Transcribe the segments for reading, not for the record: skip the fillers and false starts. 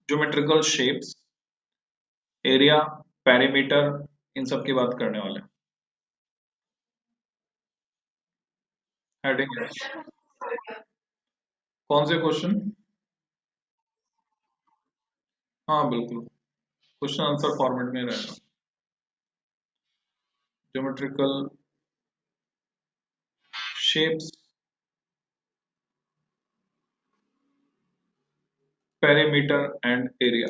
Geometrical shapes, area, perimeter, इन सब की बात करने वाले हैं। हेडिंग है। कौन से क्वेश्चन? हाँ बिल्कुल, क्वेश्चन आंसर फॉर्मेट में रहेगा। Geometrical shapes, perimeter and area.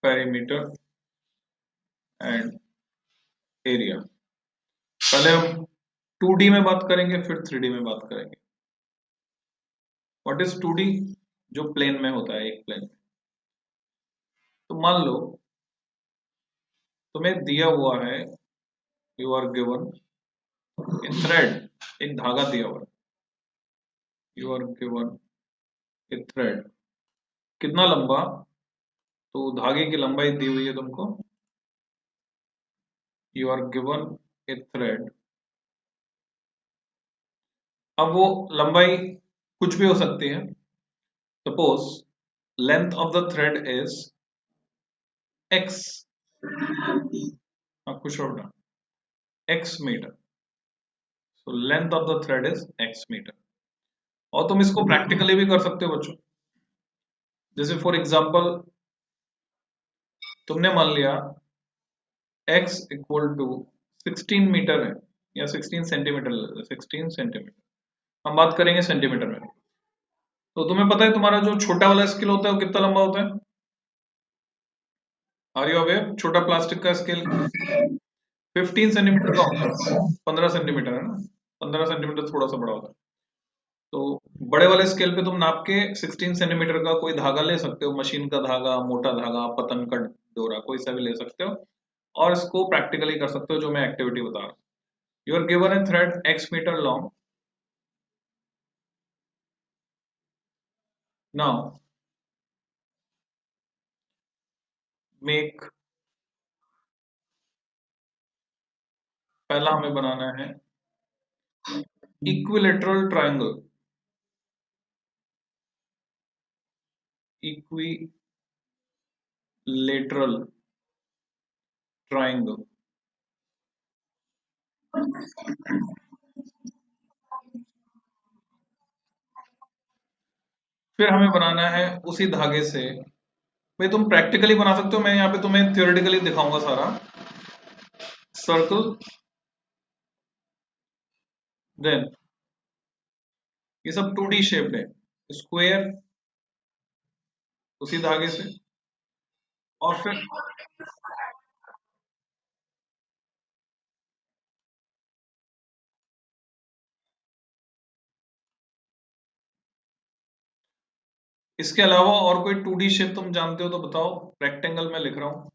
Perimeter and area. पहले हम 2D में बात करेंगे, फिर 3D में बात करेंगे। What is 2D? जो प्लेन में होता है, एक प्लेन। तो मान लो तुम्हें दिया हुआ है, you are given a thread, एक धागा दिया हुआ है, you are given a thread, कितना लंबा? तो धागे की लंबाई दी हुई है तुमको, you are given a thread. अब वो लंबाई कुछ भी हो सकती है। Suppose length of the thread is x, कुछ और ना, x metre. So length of the thread is x metre. और तुम इसको प्रैक्टिकली भी कर सकते हो बच्चों। जैसे फॉर एग्जांपल तुमने मान लिया x इक्वल टू 16 मीटर है, या 16 सेंटीमीटर, 16 सेंटीमीटर, हम बात करेंगे सेंटीमीटर में। तो तुम्हें पता है तुम्हारा जो छोटा वाला स्केल होता है वो कितना लंबा होता है? Are you aware? छोटा प्लास्टिक का स्केल 15 सेंटीमीटर का होता है, 15 सेंटीमीटर है ना, 15 सेंटीमीटर थोड़ा सा बड़ा होता है। तो बड़े वाले स्केल पे तुम नाप के 16 सेंटीमीटर का कोई धागा ले सकते हो, मशीन का धागा, मोटा धागा, पतंग का डोरा, कोई सा भी ले सकते हो, और इसको प्रैक्टिकली कर सकते हो जो मैं एक्टिविटी बता रहा हूँ। You are given a thread x metre long. Now make, पहला हमें बनाना है इक्विलेटरल ट्रायंगल, इक्विलेटरल ट्रायंगल। फिर हमें बनाना है उसी धागे से, भाई तुम प्रैक्टिकली बना सकते हो, मैं यहाँ पे तुम्हें थियोरेटिकली दिखाऊंगा सारा। सर्कल, देन ये सब 2D शेप्ड है, स्क्वायर उसी धागे से, और फिर इसके अलावा और कोई 2D शेप तुम जानते हो तो बताओ। रेक्टेंगल में लिख रहा हूं।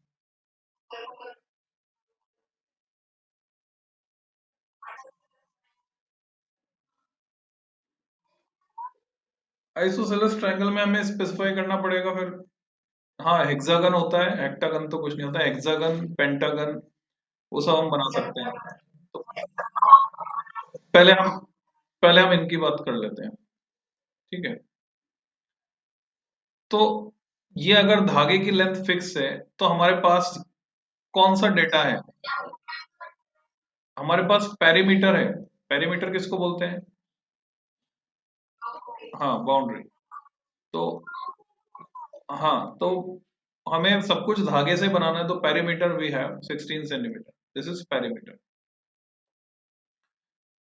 आइसोसेलेस ट्रायंगल में हमें स्पेसिफाई करना पड़ेगा फिर। हाँ हेक्सागन होता है, हेक्टागन तो कुछ नहीं होता, हेक्सागन, पेंटागन, वो सब हम बना सकते हैं। तो पहले हम पहले हम इनकी बात कर लेते हैं, ठीक है? तो ये अगर धागे की लेंथ फिक्स है तो हमारे पास कौन सा डेटा है? हमारे पास पेरीमीटर है। पेरीमीटर किसको बोलते हैं? हाँ बाउंड्री। तो हाँ, तो हमें सब कुछ धागे से बनाना है, तो perimeter we have 16 centimetre, this is perimeter.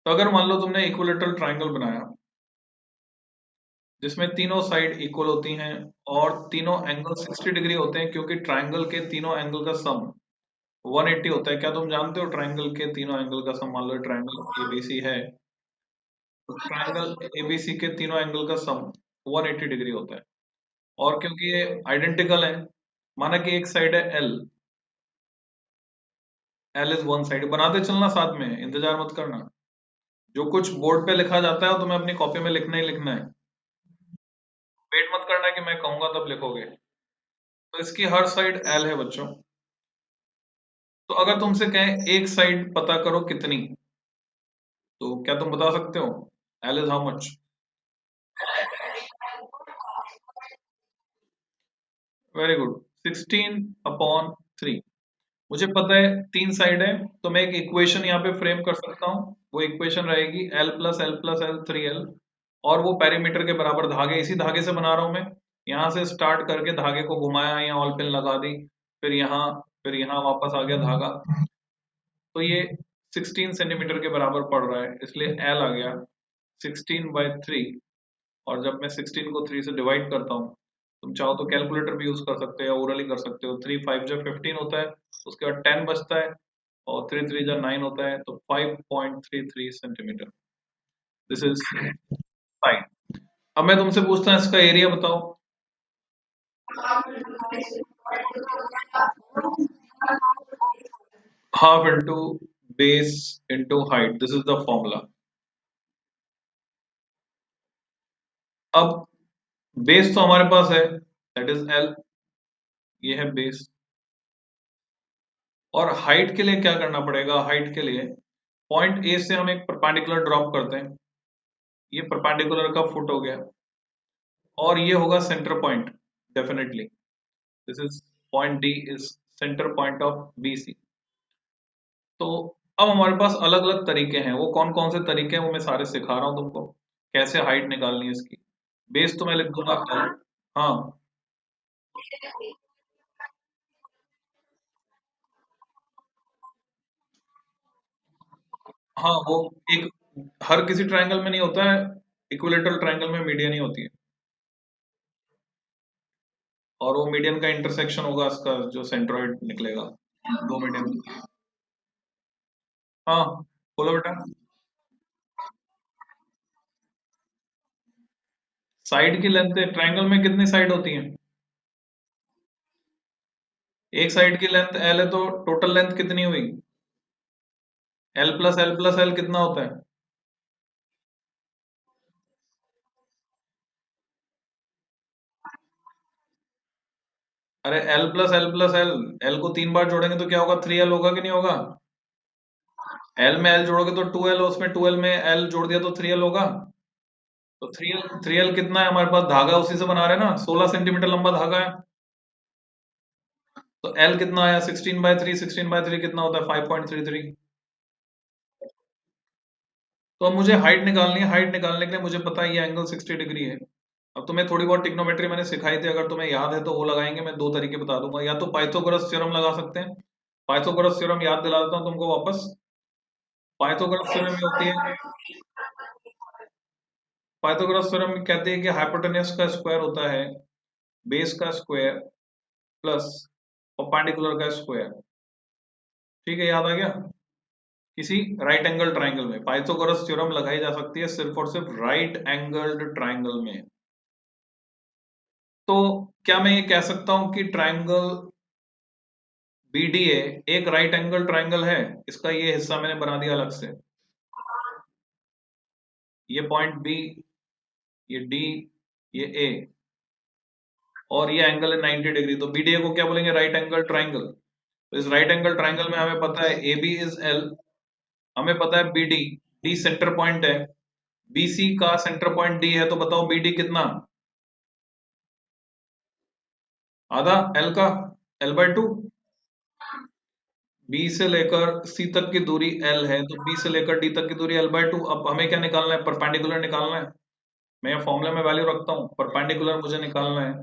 तो अगर मान लो तुमने इक्विलेटरल ट्रायंगल बनाया जिसमें तीनों साइड इक्वल होती हैं और तीनों एंगल 60 डिग्री होते हैं, क्योंकि ट्रायंगल के तीनों एंगल का सम 180 होता है। क्या तुम जानते हो ट्रायंगल के तीनों एंगल का सम? मान लो ट्रायंगल एबीसी है, तो ट्रायंगल एबीसी के तीनों एंगल का सम 180 डिग्री होता है। और क्योंकि ये आइडेंटिकल है, माना कि एक साइड है L, L is one side, बनाते चलना साथ में, इंतजार मत करना। जो कुछ बोर्ड पे लिखा जाता है वो तुम्हें अपनी कॉपी में लिखना ही लिखना है। वेट मत करना कि मैं कहूंगा तब लिखोगे। तो इसकी हर साइड एल है बच्चों, तो अगर तुमसे कहें एक साइड पता करो कितनी, तो क्या तुम बता सकते हो? L is how much? Very good, 16/3। मुझे पता है तीन साइड है, तो मैं एक इक्वेशन यहाँ पे फ्रेम कर सकता हूँ। वो इक्वेशन रहेगी L+L+L 3L, और वो पेरीमीटर के बराबर धागे, इसी धागे से बना रहा हूँ मैं। यहाँ से स्टार्ट करके धागे को घुमाया, यहाँ ऑल पिन लगा दी, फिर यहाँ वापस आ गया धागा। तो ये 16 सेंटीमीटर के बराबर पड़ रहा है, इसलिए L आ गया 16/3। और जब मैं 16 को 3 से डिवाइड करता हूँ, तुम चाहो तो कैलकुलेटर भी यूज कर सकते हो या ओरली कर सकते हो। 3×5 = 15 होता है, उसके बाद 10 बचता है, और 3×3 = 9 होता है, तो 5.33 सेंटीमीटर। This is side. अब मैं तुमसे पूछता हूँ, इसका एरिया बताओ। Half into base into height, this is the formula. अब बेस तो हमारे पास है, दैट इज एल, ये है बेस। और हाइट के लिए क्या करना पड़ेगा? हाइट के लिए पॉइंट ए से हम एक परपेंडिकुलर ड्रॉप करते हैं, ये परपेंडिकुलर का फुट हो गया, और ये होगा centre point definitely. This is point D is centre point of B C. तो अब हमारे पास अलग अलग तरीके हैं, वो कौन कौन से तरीके हैं वो मैं सारे सिखा रहा हूँ तुमको, कैसे हाइट निकालनी है इसकी। बेस तो मैं लिख दूंगा L। हाँ हाँ, वो एक, हर किसी ट्रायंगल में नहीं होता है, इक्विलेटरल ट्रायंगल में मीडियन ही होती है, और वो मीडियन का इंटरसेक्शन होगा इसका, जो सेंट्रोइड निकलेगा, दो मीडियन। हाँ, बोलो बेटा। साइड की लेंथ ट्रायंगल में कितनी साइड होती है? एक साइड की लेंथ L है, तो टोटल लेंथ कितनी हुई? L+L+L कितना होता है? अरे L+L+L, L को 3 बार जोड़ेंगे तो क्या होगा? 3L होगा कि नहीं होगा? L में L जोड़ोगे तो 2L, उसमें 2L में L जोड़ दिया तो 3L होगा। तो 3L कितना है हमारे पास? धागा उसी से बना रहे हैं ना, 16 सेंटीमीटर लंबा धागा है। तो L कितना आया? 16/3, 16/3 कितना होता है? 5.33। तो अब मुझे हाइट निकालनी है, हाइट निकालने के लिए मुझे पता है ये एंगल 60 डिग्री है। अब तुम्हें थोड़ी बहुत टिग्नोमेट्री मैंने सिखाई थी, अगर तुम्हें याद है तो वो लगाएंगे। मैं दो तरीके बता दूंगा, या तो पाइथागोरस थ्योरम लगा सकते हैं। पाइथागोरस थ्योरम याद दिला देता हूँ तुमको वापस। पाइथागोरस थ्योरम में होती है, पाइथागोरस थ्योरम कहते हैं कि हाइपोटेन्यूज का स्क्वायर होता है बेस का स्क्वायर प्लस परपेंडिकुलर का स्क्वायर। ठीक है, याद आ गया? किसी राइट एंगल ट्राइंगल में पाइथागोरस थ्योरम लगाई जा सकती है, सिर्फ और सिर्फ राइट एंगल्ड ट्राइंगल में। तो क्या मैं ये कह सकता हूं कि ट्राइंगल BDA एक राइट एंगल ट्राइंगल है? इसका ये हिस्सा मैंने बना दिया अलग से, ये पॉइंट B, ये D, ये A, और ये एंगल है 90 डिग्री। तो BDA को क्या बोलेंगे? Right angle triangle. तो इस राइट एंगल ट्राइंगल में हमें पता है AB इज L, हमें पता है BD, D सेंटर पॉइंट है, BC का सेंटर पॉइंट D है, तो बताओ BD कितना? आधा L का, L/2। B से लेकर C तक की दूरी L है, तो B से लेकर D तक की दूरी L/2। अब हमें क्या निकालना है? परपेंडिकुलर निकालना है। मैं फॉर्मूले में वैल्यू रखता हूँ, परपेंडिकुलर मुझे निकालना है।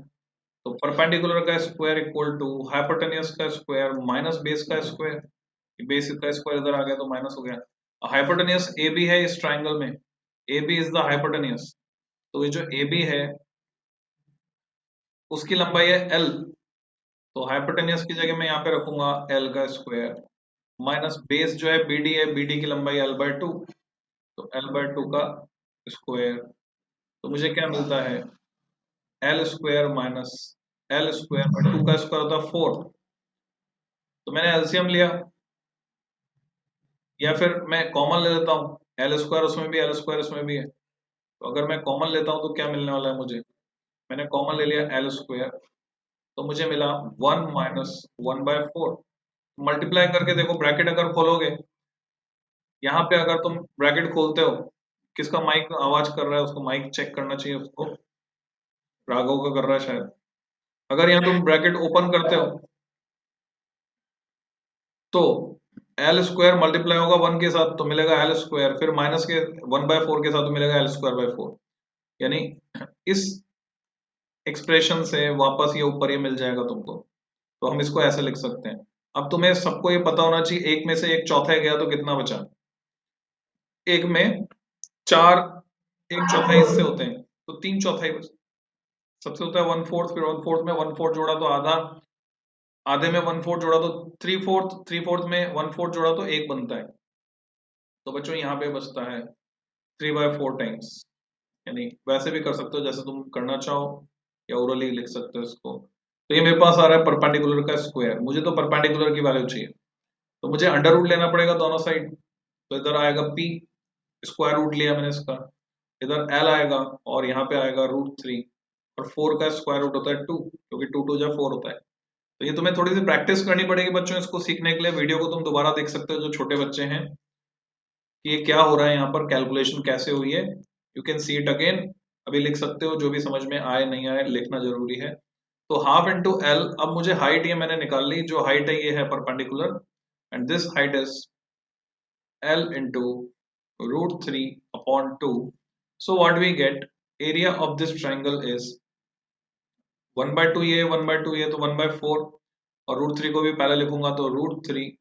तो परपेंडिकुलर का स्क्वायर इक्वल टू हाइपोटेन्यूज का स्क्वायर माइनस बेस का स्क्वायर। बेस का स्क्वायर इधर आ गया तो माइनस हो गया। हाइपोटेन्यूज ए बी है इस ट्राइंगल में, A B is the hypotenuse. तो ये जो ए बी है उसकी लंबाई है L, तो हाइपोटेन्यूज की जगह मैं यहाँ पे रखूंगा L का स्क्वायर माइनस बेस जो है BD है, BD की लंबाई L/2, तो L/2 का स्क्वायर। तो मुझे क्या मिलता है? L square minus L square by 2 का स्क्वायर होता है 4। तो मैंने एलसीएम लिया, या फिर मैं कॉमन ले लेता हूँ, L स्क्वायर उसमें भी, L स्क्वायर उसमें भी है। तो अगर मैं कॉमन लेता हूँ तो क्या मिलने वाला है मुझे? मैंने कॉमन ले लिया L स्क्वायर, तो मुझे मिला 1 - 1/4। मल्टीप्लाई करके देखो, ब्रैकेट अगर खोलोगे, यहाँ पे अगर तुम ब्रैकेट खोलते हो, किसका माइक आवाज कर रहा है, उसको माइक चेक करना चाहिए उसको, राघव का कर रहा है शायद। अगर यहाँ तुम ब्रैकेट ओपन करते हो तो एल स्क्वायर मल्टीप्लाई होगा 1 के साथ तो मिलेगा एल स्क्वायर, फिर माइनस के 1/4 के साथ तो मिलेगा एल स्क्वायर बाय 4, यानी इस एक्सप्रेशन से वापस ये ऊपर ये मिल जाएगा तुमको। तो हम इसको ऐसे लिख सकते हैं। अब तुम्हें सबको ये पता होना चाहिए, एक में से एक चौथाई गया तो कितना बचा। एक में 4 एक चौथाई हिस्से होते हैं, तो 3 चौथाई सबसे होता है 1/4, फिर 1/4 में 1/4 जोड़ा तो आधा, आधे में 1/4 जोड़ा तो 3/4, 3/4 में 1/4 जोड़ा तो 1 बनता है। तो बच्चों यहाँ पे बचता है 3/4 टाइम्स, यानी वैसे भी कर सकते हो जैसे तुम करना चाहो, या ओरली लिख सकते हो इसको। तो ये मेरे पास आ रहा है परपेंडिकुलर का स्क्वायर, मुझे तो परपेंडिकुलर की वैल्यू चाहिए, तो मुझे अंडर रूट लेना पड़ेगा दोनों साइड। तो इधर आएगा p, स्क्वायर रूट लिया मैंने इसका, इधर l आएगा और यहाँ पे आएगा √3, और 4 का स्क्वायर रूट होता है 2, क्योंकि 2 2 जा 4 होता है। तो ये तुम्हें थोड़ी सी प्रैक्टिस करनी पड़ेगी बच्चों, इसको सीखने के लिए वीडियो को तुम दोबारा देख सकते हो जो छोटे बच्चे हैं, कि ये क्या हो रहा है यहाँ पर, कैलकुलेशन कैसे हुई है, you can see it again. अभी लिख सकते हो, जो भी समझ में आए नहीं आए लिखना जरूरी है। तो हाफ इंटू एल, अब मुझे हाइट ये मैंने निकाल ली, जो हाइट है ये है perpendicular, and this height is L into √3 upon 2. So what we get, area of this triangle is 1/2, ये 1/2 ये तो 1/4, और √3 को भी पहले लिखूंगा तो √3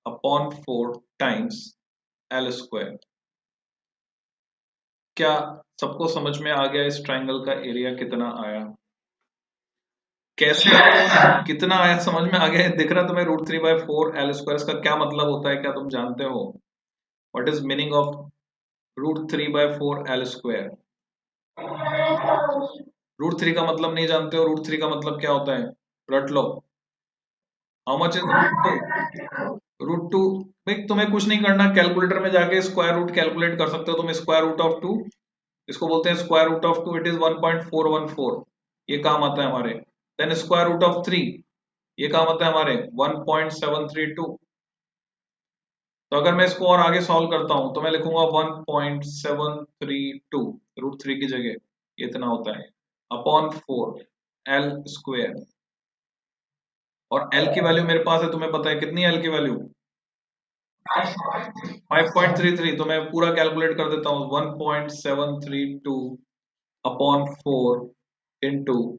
upon 4 टाइम्स L स्क्वायर। क्या सबको समझ में आ गया इस ट्राइंगल का एरिया कितना आया, कैसे कितना आया समझ में आ गया? दिख रहा तुम्हें √3/4 L स्क्वायर, इसका क्या मतलब होता है, क्या तुम जानते हो? What is meaning of √3/4 L square? √3 का मतलब नहीं जानते हो? √3 का मतलब क्या होता है, रट लो। How much is √2? भाई तुम्हें कुछ नहीं करना, कैलकुलेटर में जाके स्क्वायर रूट कैलकुलेट कर सकते हो तुम। स्क्वायर रूट ऑफ 2, इसको बोलते हैं square root of 2, it is 1.414, ये काम आता है हमारे। देन स्क्वायर रूट ऑफ 3, ये काम आता है हमारे 1.732। तो अगर मैं इसको और आगे सॉल्व करता हूं तो मैं लिखूंगा 1.732, √3 की जगह ये इतना होता है, अपॉन 4 L स्क्वायर। और L की वैल्यू मेरे पास है, तुम्हें पता है कितनी है L की वैल्यू? 5.33। तो मैं पूरा कैलकुलेट कर देता हूँ, 1.732 अपॉन 4 इंटू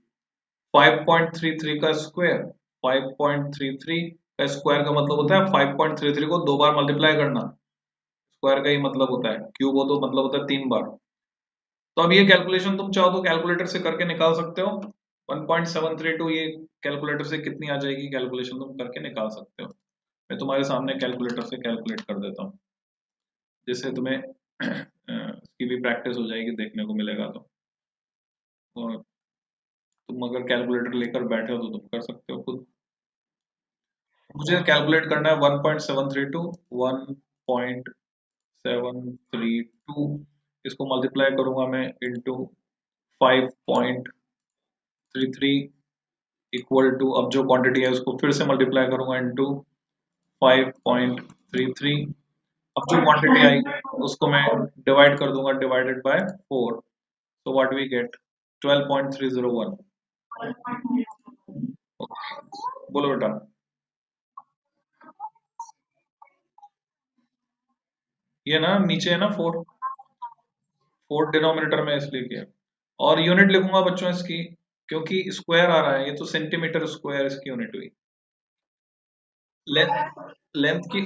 5.33 का स्क्वायर। 5.33 का स्क्वायर का मतलब होता है 5.33 को 2 बार मल्टीप्लाई करना, स्क्वायर का ही मतलब होता है, क्यूब हो तो मतलब होता है 3 बार। तो अब ये कैलकुलेशन तुम चाहो तो कैलकुलेटर से करके निकाल सकते हो, 1.732, ये कैलकुलेटर से कितनी आ जाएगी कैलकुलेशन तुम करके निकाल सकते हो। मैं तुम्हारे सामने कैलकुलेटर से कैलकुलेट कर देता हूँ, जिससे तुम्हें इसकी भी प्रैक्टिस हो जाएगी, देखने को मिलेगा तो। और तुम अगर कैलकुलेटर लेकर बैठे हो तो तुम कर सकते हो खुद। मुझे कैलकुलेट करना है 1.732, 1.732, इसको मल्टीप्लाई करूंगा मैं इंटू 5.33 इक्वल टू, अब जो क्वांटिटी है उसको फिर से मल्टीप्लाई करूंगा इंटू 5.33। अब जो क्वांटिटी आई उसको मैं डिवाइड कर दूंगा, divided by 4। So what we get, 12.301। बोलो बेटा। ये ना नीचे है ना 4, 4 डिनोमिनेटर में इसलिए किया। और यूनिट लिखूंगा बच्चों इसकी, क्योंकि स्क्वायर आ रहा है, ये तो सेंटीमीटर स्क्वायर इसकी यूनिट हुई। लेंथ, लेंथ की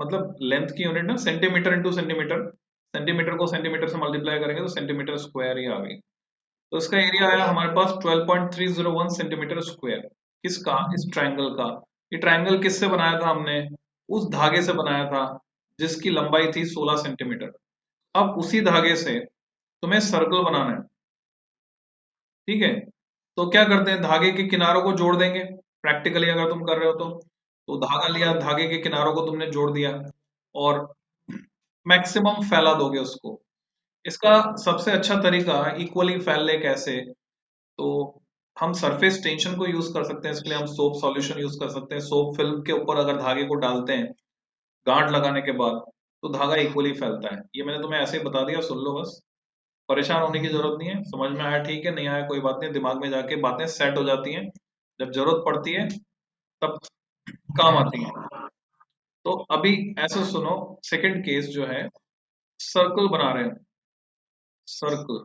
मतलब लेंथ की यूनिट ना सेंटीमीटर इंटू सेंटीमीटर, सेंटीमीटर को सेंटीमीटर से मल्टीप्लाई करेंगे तो सेंटीमीटर स्क्वायर ही आ गई। तो इसका एरिया आया हमारे पास 12.301 सेंटीमीटर स्क्वायर। किसका? इस ट्रायंगल का। ये ट्रायंगल किससे बनाया था हमने? उस धागे से बनाया था जिसकी लंबाई थी 16 सेंटीमीटर। अब उसी धागे से तुम्हें सर्कल बनाना है, ठीक है? तो क्या करते हैं, धागे के किनारों को जोड़ देंगे, प्रैक्टिकली अगर तुम कर रहे हो तो धागा लिया, धागे के किनारों को तुमने जोड़ दिया और मैक्सिमम फैला दोगे उसको। इसका सबसे अच्छा तरीका इक्वली फैलने कैसे, तो हम सरफेस टेंशन को यूज कर सकते हैं, इसके लिए हम सोप सॉल्यूशन यूज कर सकते हैं। सोप फिल्म के ऊपर अगर धागे को डालते हैं गांठ लगाने के बाद, तो धागा इक्वली फैलता है। ये मैंने तुम्हें ऐसे ही बता दिया, सुन लो बस, परेशान होने की जरूरत नहीं है। समझ में आया ठीक है, नहीं आया कोई बात नहीं, दिमाग में जाके बातें सेट हो जाती हैं, जब जरूरत पड़ती है तब काम आती है। तो अभी ऐसे सुनो, सेकंड केस जो है, सर्कल बना रहे हैं। सर्कल,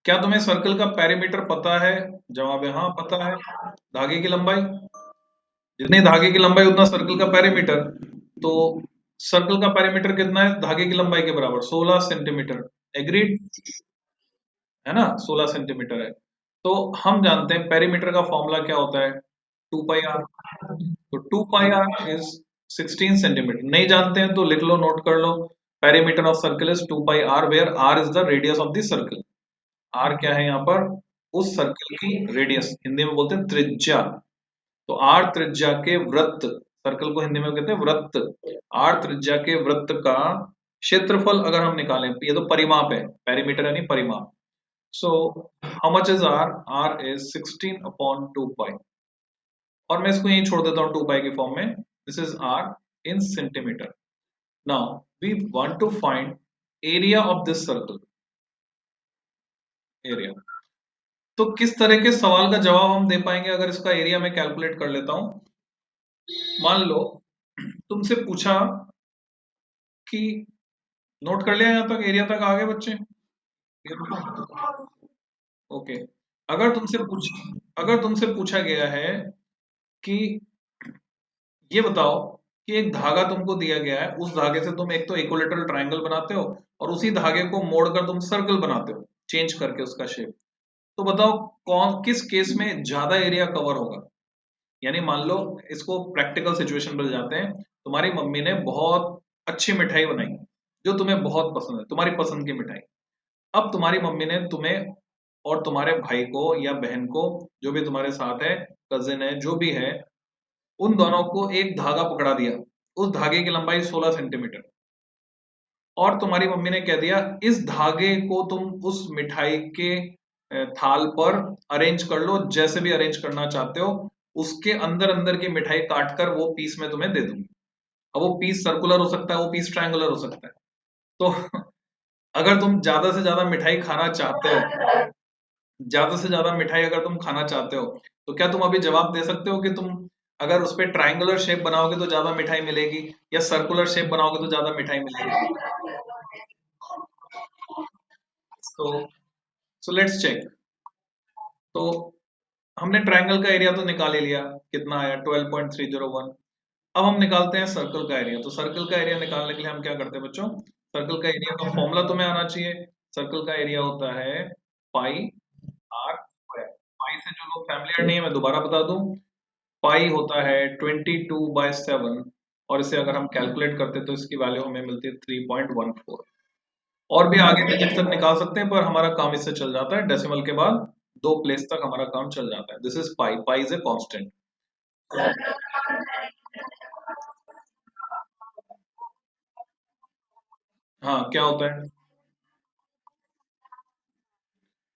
क्या तुम्हें सर्कल का पेरीमीटर पता है? जवाब है हाँ पता है। धागे की लंबाई, जितनी धागे की लंबाई उतना सर्कल का पेरीमीटर। तो सर्कल का पेरीमीटर कितना है धागे की लंबाई के बराबर? 16 सेंटीमीटर। एग्रीड है ना, 16 सेंटीमीटर है। तो हम जानते हैं पेरीमीटर का फॉर्मूला क्या होता है, 2 पाई आर। तो 2 पाई आर इज 16 सेंटीमीटर। नहीं जानते हैं तो लिख लो, नोट कर लो, perimeter of circle is 2 pi r, where r is the radius of the circle. R क्या है यहाँ पर? उस सर्कल की रेडियस, हिंदी में बोलते हैं त्रिज्या। तो आर त्रिज्या के वृत्त, सर्कल को हिंदी में कहते हैं वृत्त, आर त्रिज्या के वृत्त का क्षेत्रफल अगर हम निकालें, ये तो परिमाप है, पेरीमीटर यानी परिमाप। So how much is R? R is 16/2 pi. और मैं इसको यहीं छोड़ देता हूँ 2 पाई की फॉर्म में। This is R in centimetre. Now we want to find area of this circle. Area, तो किस तरह के सवाल का जवाब हम दे पाएंगे अगर इसका एरिया मैं कैलकुलेट कर लेता हूं। मान लो तुमसे पूछा कि, नोट कर लिया यहां तक, एरिया तक आ गए बच्चे? ओके। अगर तुमसे पूछा गया है कि ये बताओ कि एक धागा तुमको दिया गया है, उस धागे से तुम एक तो इक्विलेटरल ट्रायंगल बनाते हो और उसी धागे को मोड़कर तुम सर्कल बनाते हो, चेंज करके उसका शेप। तो बताओ कौन किस केस में ज्यादा एरिया कवर होगा? यानी मान लो, इसको प्रैक्टिकल सिचुएशन पर जाते हैं। तुम्हारी मम्मी ने बहुत अच्छी मिठाई बनाई जो तुम्हें बहुत पसंद है, तुम्हारी पसंद की मिठाई। अब तुम्हारी मम्मी ने तुम्हें और तुम्हारे भाई को या बहन को, जो भी तुम्हारे साथ है, कजिन है, जो भी है, उन दोनों को एक धागा पकड़ा दिया। उस धागे की लंबाई 16 सेंटीमीटर। और तुम्हारी मम्मी ने कह दिया इस धागे को तुम उस मिठाई के थाल पर अरेंज कर लो, जैसे भी अरेंज करना चाहते हो। उसके अंदर अंदर की मिठाई काट कर वो पीस मैं तुम्हें दे दूंगी। अब वो पीस सर्कुलर हो सकता है, वो पीस ट्रायंगुलर हो सकता है। तो अगर तुम ज्यादा से ज्यादा मिठाई खाना चाहते हो, ज्यादा से ज्यादा मिठाई अगर तुम खाना चाहते हो, तो क्या तुम अभी जवाब दे सकते हो कि तुम अगर उस पर ट्रायंगुलर शेप बनाओगे तो ज्यादा मिठाई मिलेगी, या सर्कुलर शेप बनाओगे तो ज्यादा मिठाई मिलेगी? तो सो लेट्स चेक। तो हमने ट्रायंगल का एरिया तो निकाल ही लिया, कितना आया 12.301। अब हम निकालते हैं सर्कल का एरिया। तो सर्कल का एरिया निकालने के लिए हम क्या करते हैं बच्चों? सर्कल का एरिया का फॉर्मूला तुम्हें आना चाहिए। सर्कल का एरिया होता है पाई आर स्क्वायर। पाई से जो लोग फैमिलियर नहीं है मैं दोबारा बता दूं, पाई होता है 22/7। और इसे अगर हम कैलकुलेट करते तो इसकी वैल्यू हमें मिलती है 3.14। और भी आगे डिजिट तक निकाल सकते हैं, पर हमारा काम इससे चल जाता है, डेसिमल के बाद 2 प्लेस तक हमारा काम चल जाता है। This is pi, pi is a constant. हाँ क्या होता है?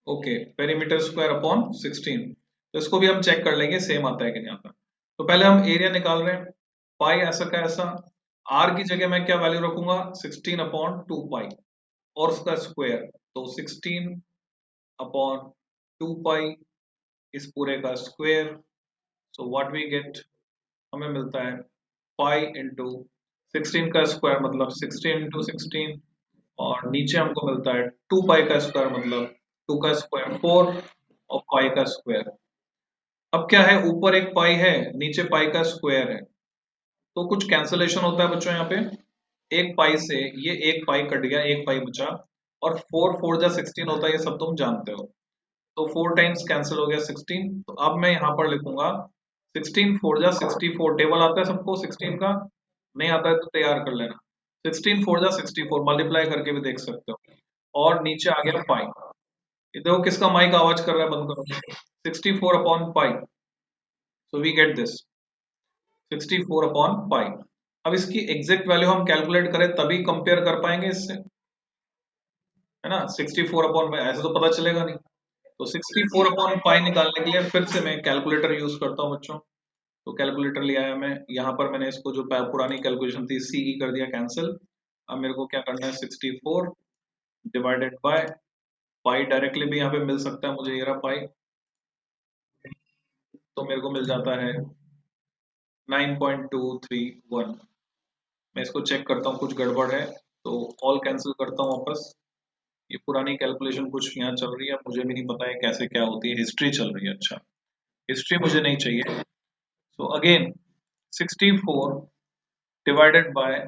Okay, perimeter square upon 16। तो इसको भी हम चेक कर लेंगे सेम आता है कि नहीं आता। तो पहले हम एरिया निकाल रहे हैं। पाई ऐसा का ऐसा, आर की जगह मैं क्या वैल्यू रखूंगा? 16/2 पाई और उसका स्क्वायर। तो 16/2 पाई, इस पूरे का square. So what we get, हमें मिलता है पाई इंटू 16 का स्क्वायर मतलब 16 × 16, और नीचे हमको मिलता है 2 पाई का स्क्वायर मतलब 2 का स्क्वायर 4, और पाई का स्क्वायर। अब क्या है, ऊपर एक पाई है, नीचे पाई का स्क्वायर है, तो कुछ कैंसलेशन होता है बच्चों यहाँ पे। एक पाई से ये एक पाई कट गया, एक पाई बचा। और 4 4 जा 16 होता है, ये सब तुम जानते हो। तो 4 टाइम्स कैंसिल हो गया 16। तो अब मैं यहाँ पर लिखूंगा 16 4 जा 64। टेबल आता है सबको 16 का? नहीं आता है तो तैयार कर लेना। 16 4 जा 64 मल्टीप्लाई करके भी देख सकते हो। और नीचे आ गया पाई। ये देखो किसका माइक आवाज कर रहा है, बंद करो। 64/पाई। सो वी गेट दिस 64/पाई। अब इसकी एग्जैक्ट वैल्यू हम कैलकुलेट करें तभी कंपेयर कर पाएंगे इससे, है ना। 64/, ऐसे तो पता चलेगा नहीं। तो 64 अपॉन पाई निकालने के लिए फिर से मैं कैलकुलेटर यूज करता हूँ बच्चों। तो कैलकुलेटर ले आया मैं, यहाँ पर मैंने इसको जो पुरानी कैलकुलेशन थी सीई कर दिया कैंसिल। अब मेरे को क्या करना है, 64 डिवाइडेड बाय पाई, डायरेक्टली भी यहाँ पे मिल सकता है मुझे, ये रहा पाई, तो मेरे को मिल जाता है 9.231। मैं इसको चेक करता हूँ कुछ गड़बड़ है तो ऑल कैंसिल करता हूँ वापस। ये पुरानी कैलकुलेशन कुछ यहाँ चल रही है, मुझे भी नहीं पता है कैसे क्या होती है, हिस्ट्री चल रही है। अच्छा, हिस्ट्री मुझे नहीं चाहिए। सो अगेन 64 डिवाइडेड बाय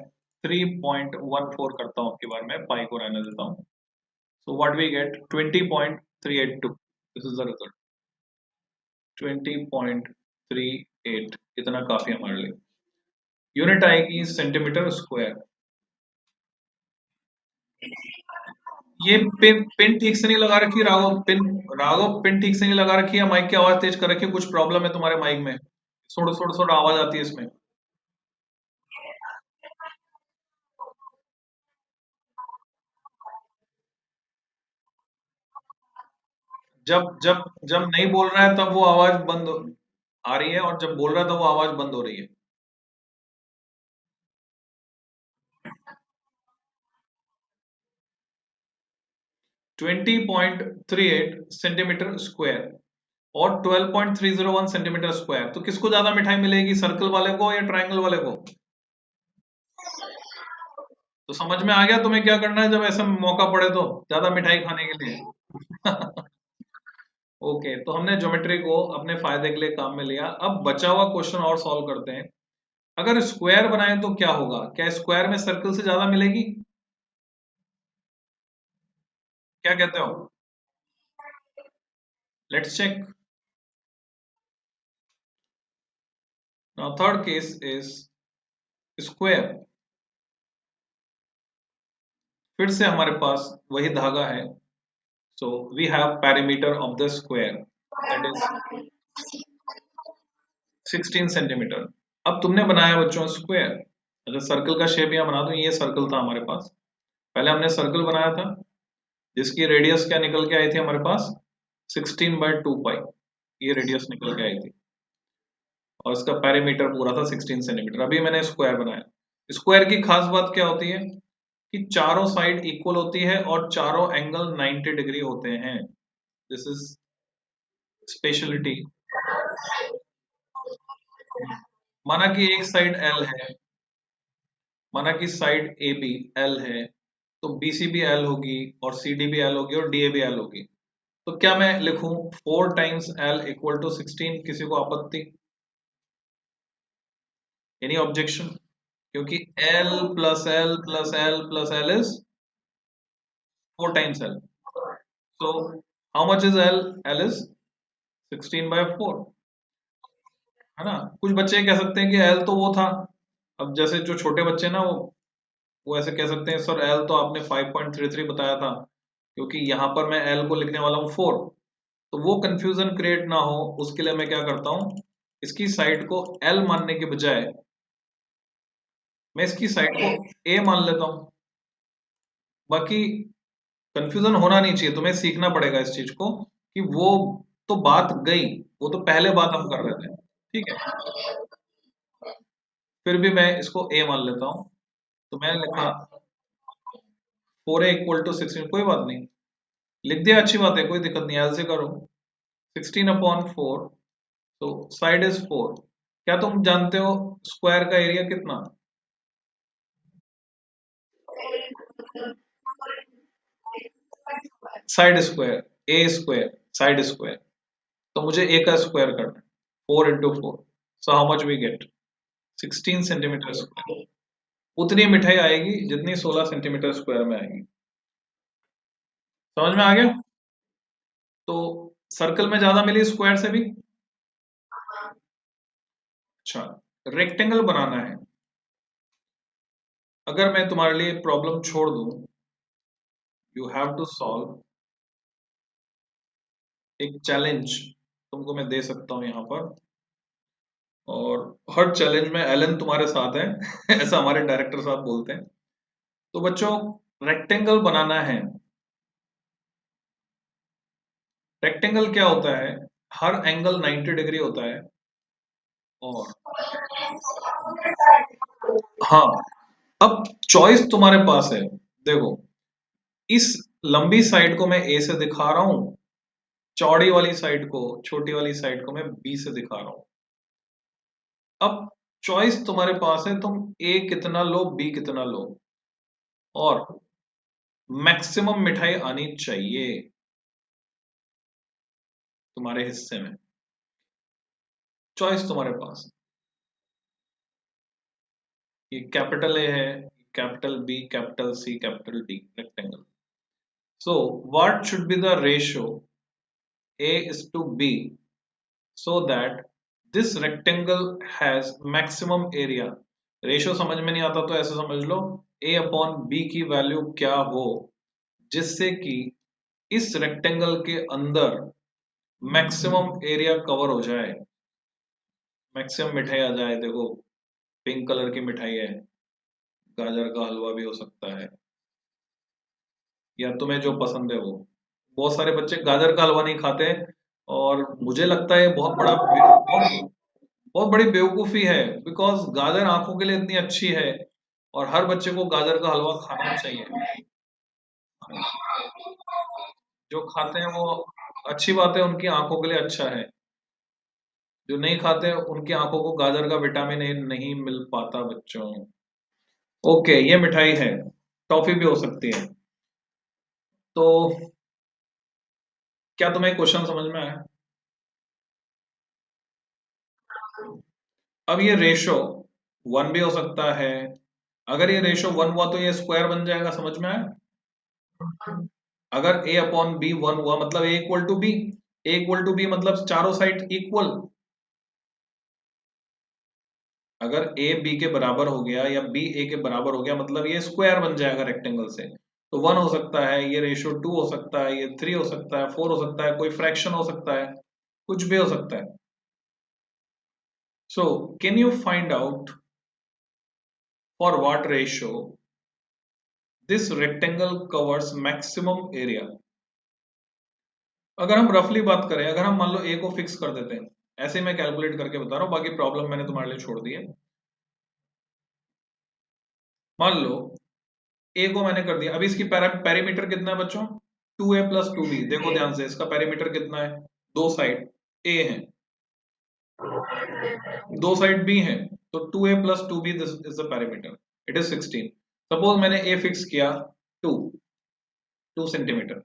3.14 करता हूँ, आपकी बार में पाई को रहने देता हूँ। So what we get 20.382, this is the result. 20.38, इतना काफी हमारे लिए। यूनिट आएगी सेंटीमीटर स्क्वायर। ये पिन पिन ठीक से नहीं लगा रखी राघव, पिन ठीक से नहीं लगा रखी है, माइक की आवाज तेज कर रखी है, कुछ प्रॉब्लम है तुम्हारे माइक में, सोड़ सोड़ सोड़ आवाज आती है इसमें। जब जब जब नहीं बोल रहा है तब वो आवाज आ रही है, और जब बोल रहा है तब वो आवाज बंद हो रही है। 20.38 सेंटीमीटर स्क्वायर और 12.301 सेंटीमीटर स्क्वायर, तो किसको ज्यादा मिठाई मिलेगी, सर्कल वाले को या ट्रायंगल वाले को? तो समझ में आ गया तुम्हें क्या करना है जब ऐसा मौका पड़े तो, ज्यादा मिठाई खाने के लिए। ओके, तो हमने ज्योमेट्री को अपने फायदे के लिए काम में लिया। अब बचा हुआ क्वेश्चन और सॉल्व करते हैं। अगर स्क्वायर बनाए तो क्या होगा, क्या स्क्वायर में सर्कल से ज्यादा मिलेगी? क्या कहते हो? Let's check. Now third case is square. फिर से हमारे पास वही धागा है, so we have perimeter of the square, that is 16 centimetre. अब तुमने बनाया बच्चों स्क्वायर, अच्छा सर्कल का शेप यहाँ बना दो, ये सर्कल था हमारे पास, पहले हमने सर्कल बनाया था जिसकी रेडियस क्या निकल के आई थी हमारे पास, 16/2 पाई, ये रेडियस निकल के आई थी, और इसका पेरीमीटर पूरा था 16 सेंटीमीटर। अभी मैंने स्क्वायर बनाया। स्क्वायर की खास बात क्या होती है कि चारों साइड इक्वल होती है और चारों एंगल 90 डिग्री होते हैं, दिस इज स्पेशलिटी। माना कि एक साइड एल है, माना कि साइड ए बी एल है, तो बीसी भी एल होगी और सीडी भी एल होगी और डीए भी एल होगी। तो क्या मैं लिखूं 4 टाइम्स एल इक्वल टू 16? किसी को आपत्ति, एनी ऑब्जेक्शन? क्योंकि L plus L plus L plus L is 4 times L, so how much is L? L is 16/4, है ना? कुछ बच्चे कह सकते हैं कि L तो वो था, अब जैसे जो छोटे बच्चे ना वो ऐसे कह सकते हैं सर L तो आपने 5.33 बताया था, क्योंकि यहाँ पर मैं L को लिखने वाला हूँ 4। तो वो कंफ्यूजन क्रिएट ना हो उसके लिए मैं क्या करता हूँ, इसकी साइड को L मानने के बजाय मैं इसकी साइड को A मान लेता हूँ। बाकी कंफ्यूजन होना नहीं चाहिए, तुम्हें सीखना पड़ेगा इस चीज को कि वो तो बात गई, वो तो पहले बात हम कर रहे थे, ठीक है? फिर भी मैं इसको ए मान लेता हूँ, तो मैं लिखा 4a = 16, कोई बात नहीं, लिख दिया, अच्छी बात है, कोई दिक्कत नहीं, ऐसे करो 16/4, तो साइड इज 4। क्या तुम जानते हो स्क्वायर का एरिया कितना? साइड स्क्वायर, ए स्क्वायर, साइड स्क्वायर, तो मुझे ए का स्क्वायर करना है, 4 × 4, so how much we get 16 centimetre square. उतनी मिठाई आएगी जितनी 16 सेंटीमीटर स्क्वायर में आएगी। समझ में आ गया? तो सर्कल में ज्यादा मिली स्क्वायर से भी। अच्छा, रेक्टेंगल बनाना है। अगर मैं तुम्हारे लिए प्रॉब्लम छोड़ दूं, यू हैव टू सॉल्व एक चैलेंज, तुमको मैं दे सकता हूं यहाँ पर, और हर चैलेंज में एलन तुम्हारे साथ है। ऐसा हमारे डायरेक्टर साहब बोलते हैं। तो बच्चों, रेक्टेंगल बनाना है। रेक्टेंगल क्या होता है, हर एंगल 90 डिग्री होता है, और हाँ, अब चॉइस तुम्हारे पास है। देखो, इस लंबी साइड को मैं ए से दिखा रहा हूं, चौड़ी वाली साइड को, छोटी वाली साइड को मैं बी से दिखा रहा हूं। अब चॉइस तुम्हारे पास है, तुम ए कितना लो, बी कितना लो, और मैक्सिमम मिठाई आनी चाहिए तुम्हारे हिस्से में। चॉइस तुम्हारे पास है। ये कैपिटल ए है, capital B, capital C, capital D, rectangle. So what should be the ratio a is to b so that this rectangle has maximum area? Ratio समझ में नहीं आता तो ऐसे समझ लो, a अपॉन b की वैल्यू क्या हो जिससे कि इस रेक्टेंगल के अंदर मैक्सिमम एरिया कवर हो जाए, मैक्सिमम मिठाई आ जाए। देखो, पिंक कलर की मिठाई है, गाजर का हलवा भी हो सकता है, या तुम्हें जो पसंद है वो। बहुत सारे बच्चे गाजर का हलवा नहीं खाते, और मुझे लगता है बहुत बड़ी बेवकूफी है, बिकॉज गाजर आंखों के लिए इतनी अच्छी है, और हर बच्चे को गाजर का हलवा खाना चाहिए। जो खाते हैं वो अच्छी बात है, उनकी आंखों के लिए अच्छा है। जो नहीं खाते उनकी आंखों को गाजर का विटामिन ए नहीं मिल पाता बच्चों। ओके, ये मिठाई है, टॉफी भी हो सकती है। तो क्या तुम्हें क्वेश्चन समझ में आया? अब ये रेशो वन भी हो सकता है। अगर ये रेशो वन हुआ तो ये स्क्वायर बन जाएगा, समझ में आया? अगर a अपॉन बी वन हुआ मतलब a equal to B, a equal to B मतलब चारों साइड इक्वल। अगर a b के बराबर हो गया या b a के बराबर हो गया मतलब ये स्क्वायर बन जाएगा रेक्टेंगल से। तो वन हो सकता है, ये रेशियो टू हो सकता है, ये थ्री हो सकता है, फोर हो सकता है, कोई फ्रैक्शन हो सकता है, कुछ भी हो सकता है। So can you find out for what ratio this rectangle covers maximum area? अगर हम रफली बात करें, अगर हम मान लो a को फिक्स कर देते हैं, ऐसे मैं कैलकुलेट करके बता रहा हूं, बाकी प्रॉब्लम मैंने तुम्हारे लिए छोड़ दी है। मान लो a को मैंने कर दिया, अभी इसकी पेरीमीटर कितना है बच्चों? 2a plus 2b। देखो ध्यान से, इसका पेरीमीटर कितना है? दो साइड a है, दो साइड b है, तो 2a plus 2b this is the perimeter, it is 16। Suppose मैंने a फिक्स किया 2 2 सेंटीमीटर,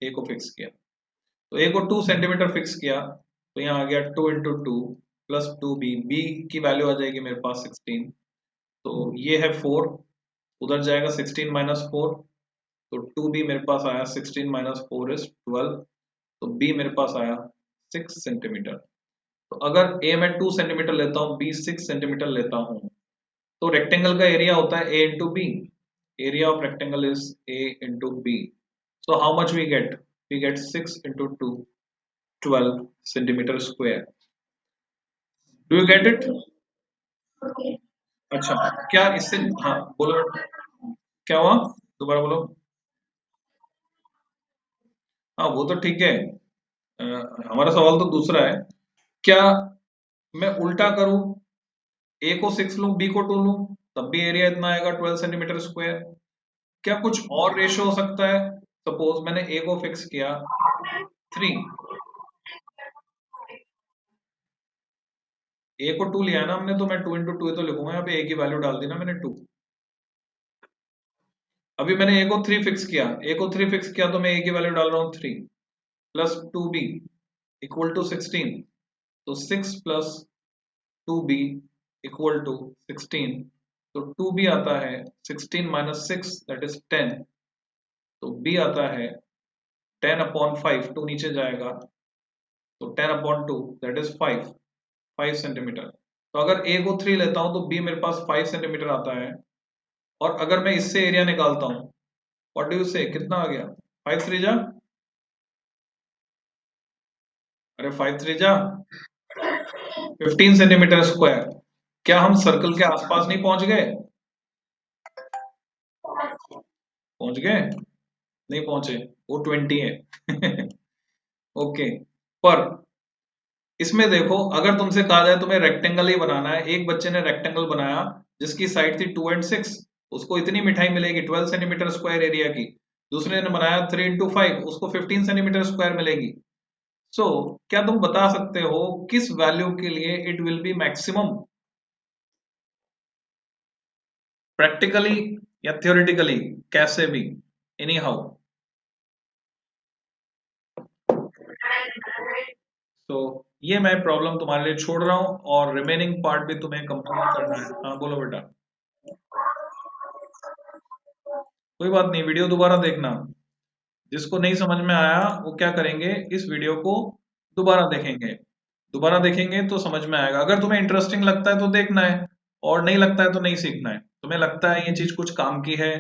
a को फिक्स किया, तो a को 2 सेंटीमीटर फिक्स किया, तो यहाँ आ गया 2 into two plus 2b, b की वैल्यू आ जाएगी मेरे पास 16, तो ये है 4, उधर जाएगा 16 माइनस 4, तो 2b मेरे पास आया 16 माइनस 4 इज 12, तो b मेरे पास आया 6 सेंटीमीटर। तो अगर a मैं 2 सेंटीमीटर लेता हूँ, b 6 सेंटीमीटर लेता हूँ, तो रेक्टेंगल का एरिया होता है a into B. Area of rectangle is a into B. So how much we get? We get 6 into 2, 12 centimetre square. Do you get it? अच्छा, क्या इससे, हाँ बोलो, क्या हुआ? दोबारा बोलो। हाँ वो तो ठीक है, हमारा सवाल तो दूसरा है। क्या मैं उल्टा करूं, ए को 6 लूं, बी को 2 लूं, तब भी एरिया इतना आएगा 12 सेंटीमीटर स्क्वायर? क्या कुछ और रेशो हो सकता है? सपोज मैंने ए को फिक्स किया 3, ए को 2 लिया ना हमने, तो मैं 2 इंटू टू तो लिखूंगा, यहाँ पे ए की वैल्यू डाल दी ना मैंने 2। अभी मैंने ए को 3 फिक्स किया, ए को 3 फिक्स किया तो मैं ए की वैल्यू डाल रहा हूँ 3 प्लस 2b इक्वल टू 16, तो 6 प्लस 2b इक्वल टू 16, तो 2b आता है 16 माइनस 6 दैट इज 10, तो b आता है 10 अपॉन 5, 2 नीचे जाएगा, तो 10 अपॉन 2 दैट इज 5 सेंटीमीटर। तो अगर a को 3 लेता हूं तो b मेरे पास 5 सेंटीमीटर आता है, और अगर मैं इससे एरिया निकालता हूं, व्हाट डू यू से, कितना आ गया? 5 3 जा, अरे 5 3 जा 15 सेंटीमीटर स्क्वायर। क्या हम सर्कल के आसपास नहीं पहुंच गए? पहुंच गए? नहीं पहुंचे, वो 20 है। ओके, पर इसमें देखो, अगर तुमसे कहा जाए तुम्हें रेक्टेंगल ही बनाना है, एक बच्चे ने रेक्टेंगल बनाया जिसकी साइड थी 2 और 6, उसको इतनी मिठाई मिलेगी 12 सेंटीमीटर स्क्वायर एरिया की। दूसरे ने बनाया 3 into 5, उसको 15 सेंटीमीटर स्क्वायर मिलेगी। सो क्या तुम बता सकते हो किस वैल्यू के लिए it will be maximum, practically या थियोरिटिकली, कैसे भी, एनी हाउ। तो ये मैं प्रॉब्लम तुम्हारे लिए छोड़ रहा हूँ, और रिमेनिंग पार्ट भी तुम्हें कंप्लीट करना है। हाँ बोलो बेटा। कोई बात नहीं, वीडियो दोबारा देखना। जिसको नहीं समझ में आया वो क्या करेंगे, इस वीडियो को दोबारा देखेंगे। दोबारा देखेंगे तो समझ में आएगा। अगर तुम्हें इंटरेस्टिंग लगता है तो देखना है, और नहीं लगता है तो नहीं सीखना है। तुम्हें लगता है ये चीज कुछ काम की है,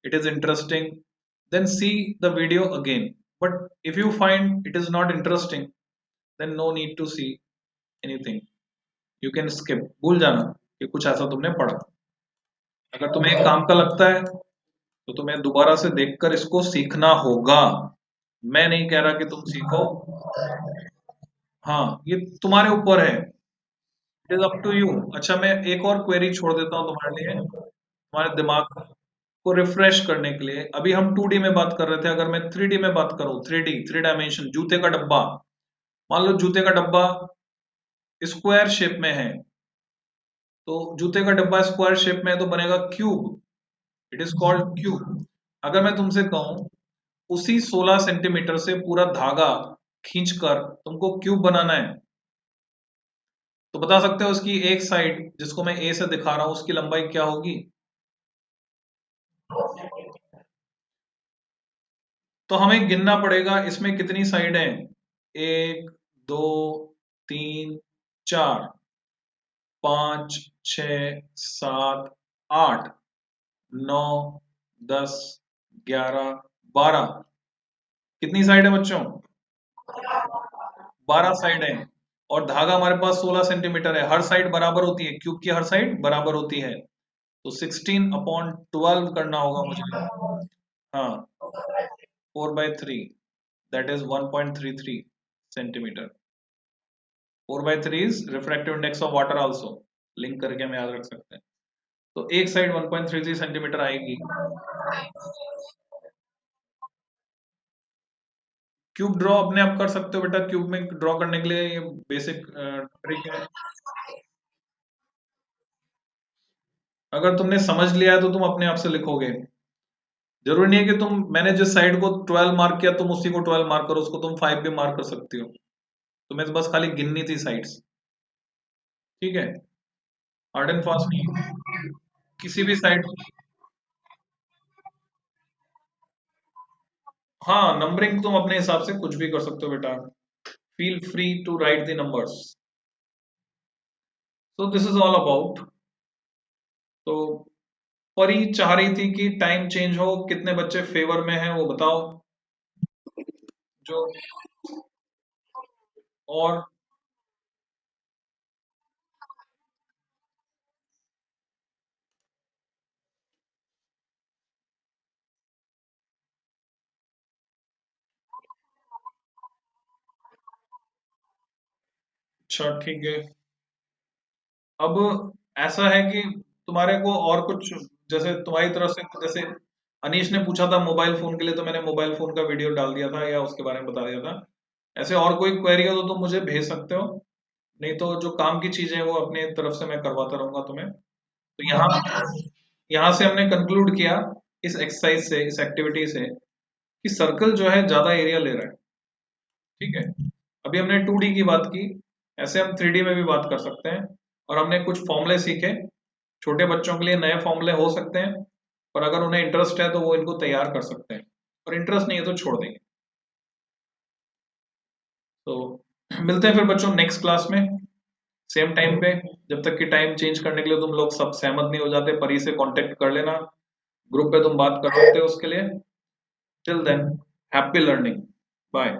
it is interesting, then see the video again. But if you find it is not interesting, then no need to see anything, you can skip, भूल जाना कि कुछ ऐसा तुमने पढ़ा। अगर तुम्हें एक काम का लगता है तो तुम्हें दोबारा से देखकर इसको सीखना होगा। मैं नहीं कह रहा कि तुम सीखो, हाँ ये तुम्हारे ऊपर है, it is up to you. अच्छा, मैं एक और क्वेरी छोड़ देता हूँ तुम्हारे लिए, तुम्हारे दिमाग को रिफ्रेश करने के लिए। अभी हम 2D में बात कर रहे थे, अगर मैं 3D में बात करूँ, 3 डायमेंशन, जूते का डब्बा। मान लो जूते का डब्बा स्क्वायर शेप में है, तो जूते का डब्बा स्क्वायर शेप में है तो बनेगा cube, it is called cube. अगर मैं तुमसे कहूं उसी 16 सेंटीमीटर से पूरा धागा खींचकर तुमको क्यूब बनाना है, तो बता सकते हो उसकी एक साइड, जिसको मैं ए से दिखा रहा हूं, उसकी लंबाई क्या होगी? तो हमें गिनना पड़ेगा इसमें कितनी साइड है। 1 2 3 4 5 6 7 8 9 10 11 12, कितनी साइड है बच्चों? 12 साइड है। और धागा हमारे पास 16 सेंटीमीटर है, हर साइड बराबर होती है, क्यूब की हर साइड बराबर होती है, तो 16/12 करना होगा मुझे। हाँ, 4/3, that is 1.33 centimetre. 4/3 is refractive index of water also, link करके हम याद रख सकते हैं। तो एक साइड 1.33 सेंटीमीटर आएगी। क्यूब ड्रॉ अपने आप कर सकते हो बेटा, क्यूब में ड्रॉ करने के लिए ये बेसिक ट्रिक है। अगर तुमने समझ लिया है तो तुम अपने आप से लिखोगे। जरूरी नहीं है कि तुम, मैंने जिस साइड को 12 मार्क किया तुम उसी को 12 मार्क करो, उसको तुम 5 भी मार्क कर सकती हो। तुम्हें तो बस खाली गिननी थी साइड्स, ठीक है, हार्ड एंड फास्ट नहीं, किसी भी साइड। हाँ, नंबरिंग तुम अपने हिसाब से कुछ भी कर सकते हो बेटा, feel free to write the numbers. So this is all about. तो परी चाह रही थी कि टाइम चेंज हो, कितने बच्चे फेवर में हैं वो बताओ। जो और अच्छा ठीक है। अब ऐसा है कि तुम्हारे को और कुछ, जैसे तुम्हारी तरफ से, जैसे अनीश ने पूछा था मोबाइल फोन के लिए, तो मैंने मोबाइल फोन का वीडियो डाल दिया था या उसके बारे में बता दिया था। ऐसे और कोई क्वेरी हो तो तुम मुझे भेज सकते हो, नहीं तो जो काम की चीजें हैं वो अपने तरफ से मैं करवाता रहूंगा तुम्हें। तो यहाँ से हमने कंक्लूड किया इस एक्सरसाइज से, इस एक्टिविटी से, कि सर्कल जो है ज्यादा एरिया ले रहा है, ठीक है। अभी हमने 2D की बात की, ऐसे हम 3D में भी बात कर सकते हैं। और हमने कुछ फॉर्मूले सीखे, छोटे बच्चों के लिए नए फॉर्मूले हो सकते हैं, पर अगर उन्हें इंटरेस्ट है तो वो इनको तैयार कर सकते हैं, और इंटरेस्ट नहीं है तो छोड़ देंगे। तो मिलते हैं फिर बच्चों नेक्स्ट क्लास में, सेम टाइम पे। जब तक कि टाइम चेंज करने के लिए तुम लोग सब सहमत नहीं हो जाते, परी से कांटेक्ट कर लेना, ग्रुप पे तुम बात कर सकते हो उसके लिए। Till then, happy learning, bye.